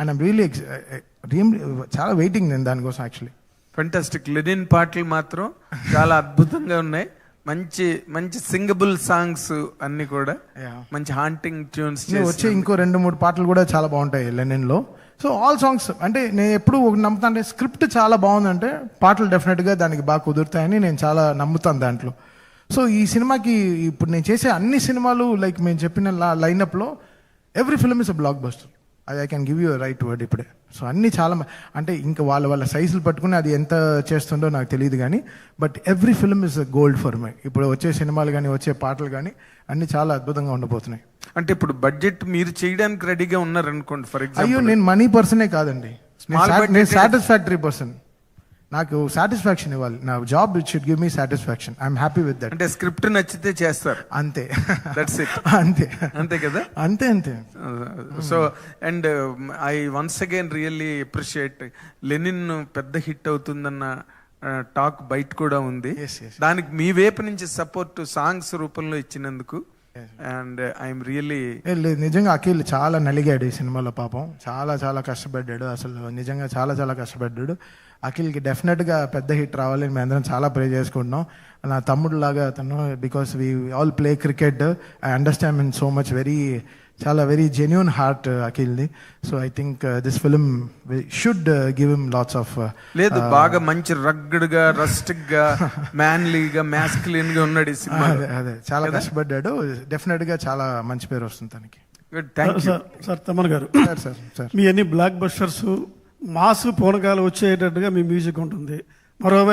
And I'm really చాలా waiting నేను దానికోసం యాక్చువల్లీ. ఫెంటాస్టిక్. లెనిన్ పాటలు మాత్రం చాలా అద్భుతంగా ఉన్నాయి. మంచి మంచి సింగబుల్ సాంగ్స్ అన్ని కూడా మంచి హాంటింగ్ ట్యూన్స్. వచ్చే ఇంకో 2-3 పాటలు కూడా చాలా బాగుంటాయి లెనిన్లో. సో ఆల్ సాంగ్స్ అంటే నేను ఎప్పుడు నమ్ముతాను అంటే స్క్రిప్ట్ చాలా బాగుందంటే పాటలు డెఫినెట్గా దానికి బాగా కుదురుతాయని నేను చాలా నమ్ముతాను దాంట్లో. సో ఈ సినిమాకి ఇప్పుడు నేను చేసే అన్ని సినిమాలు లైక్ మేము చెప్పిన లైనప్లో every film is a blockbuster. I can give you right word ఇప్పుడే. సో అన్నీ చాలా అంటే ఇంకా వాళ్ళ సైజులు పట్టుకుని అది ఎంత చేస్తుండో నాకు తెలియదు కానీ but every film is a gold for my. ఇప్పుడు వచ్చే సినిమాలు కానీ వచ్చే పాటలు కానీ అన్నీ చాలా అద్భుతంగా ఉండబోతున్నాయి. అంటే ఇప్పుడు బడ్జెట్ మీరు చేయడానికి రెడీగా ఉన్నారనుకోండి ఫర్ ఎగ్జాంపుల్. అయ్యో నేను మనీ పర్సనే కాదండి, నేను సాటిస్ఫాక్టరీ పర్సన్. నాకు సాటిస్ఫాక్షన్ ఇవ్వాలి, నా job it should give me satisfaction. I'm happy with that. అంటే స్క్రిప్ట్ నచ్చితే చేస్తారు అంతే. That's it. అంతే అంతే కదా. అంతే అంతే. So and I once again really appreciate Lenin పెద్ద హిట్ అవుతుందన్న టాక్ బయట కూడా ఉంది. దానికి మీ వైపు నుంచి సపోర్ట్ సాంగ్స్ రూపంలో ఇచ్చినందుకు అండ్ ఐఎమ్ రియల్లీ. లేదు నిజంగా అఖిల్ చాలా నలిగాడు ఈ సినిమాలో పాపం. చాలా చాలా కష్టపడ్డాడు, అసలు నిజంగా చాలా చాలా కష్టపడ్డాడు. అఖిల్కి డెఫినెట్గా పెద్ద హిట్ రావాలని మేము అందరం చాలా ప్రే చేసుకుంటున్నాం. నా తమ్ముడు లాగా అతను, because we all play cricket. I understand in so much చాలా వెరీ జెన్యూన్ హార్ట్ అఖిల్ది. So I think this film should give him lots of. లేదు బాగా మంచి రగ్గడ్ గా రస్టిక్ గా మ్యాన్లీగా మ్యాస్కులిన్ గా ఉన్నాడు ఈ సినిమా. అదే చాలా కష్టపడ్డాడు. డెఫినెట్ గా చాలా మంచి పేరు వస్తుంది తనకి. సార్ తమన్ గారు, సార్ మీ అన్ని బ్లాక్ బస్టర్స్ మాస్ పూనకాలు వచ్చేటట్టుగా మీ మ్యూజిక్ ఉంటుంది. మరోవైపు